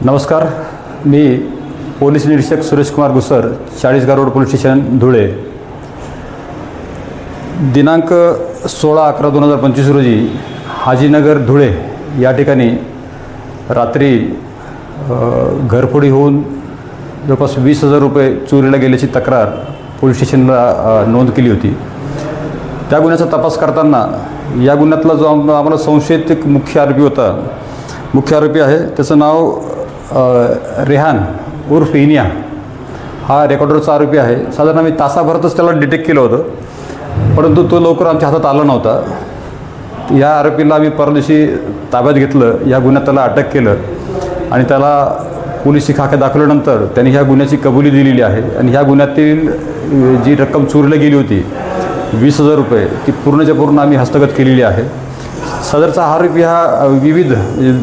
नमस्कार, मी पोलीस निरीक्षक Suresh Kumar Gusar, Chalisgaon road police station Dhule. दिनांक 16/11/2025 रोजी हाजीनगर धुळे या ठिकाणी रात्री घरफोडी होऊन जवळपास 20,000 रुपये चोरीला गेल्याची तक्रार पोलीस स्टेशनला नोंद केली होती। त्या गुन्ह्याचा तपास करताना या गुन्ह्यातला जो आम्हाला संशयित एक मुख्य आरोपी आहे, त्याचं नाव रेहान उर्फ इनिया हा रेकॉर्डरचा आरोपी आहे। साधारण आम्ही तासाभरातच त्याला डिटेक्ट केलं होतं, परंतु तो लवकर आमच्या हातात आला नव्हता। या आरोपीला आम्ही परदेशी ताब्यात घेतलं, या गुन्ह्यात त्याला अटक केलं आणि त्याला पोलिसी खाक्यात दाखवल्यानंतर त्यांनी ह्या गुन्ह्याची कबुली दिलेली आहे आणि ह्या गुन्ह्यातील जी रक्कम चोरीला गेली होती 20,000 रुपये, ती पूर्णच्या पूर्ण आम्ही हस्तगत केलेली आहे। सदरचा आरोपी हा विविध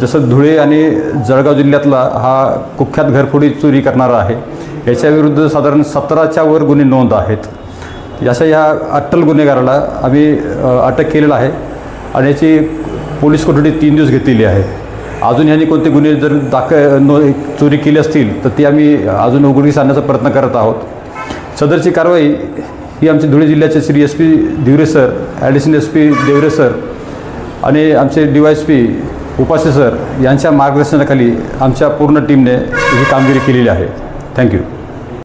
जसं धुळे आणि जळगाव जिल्ह्यातला हा कुख्यात घरफोडी चोरी करणारा आहे। याच्याविरुद्ध साधारण 17च्या वर गुन्हे नोंद आहेत। अशा या अट्टल गुन्हेगाराला आम्ही अटक केलेला आहे आणि याची पोलीस कोठडी 3 दिवस घेतलेली आहे। अजून यांनी कोणते गुन्हे जर चोरी केली असतील तर ती आम्ही अजून उघडकीस आणण्याचा प्रयत्न करत आहोत। सदरची कारवाई ही आमचे धुळे जिल्ह्याचे Shri SP Divare sir, additional SP Deore sir आणि आमचे DYSP उपासे सर यांच्या मार्गदर्शनाखाली आमच्या पूर्ण टीमने ही कामगिरी केलेली आहे। थँक्यू।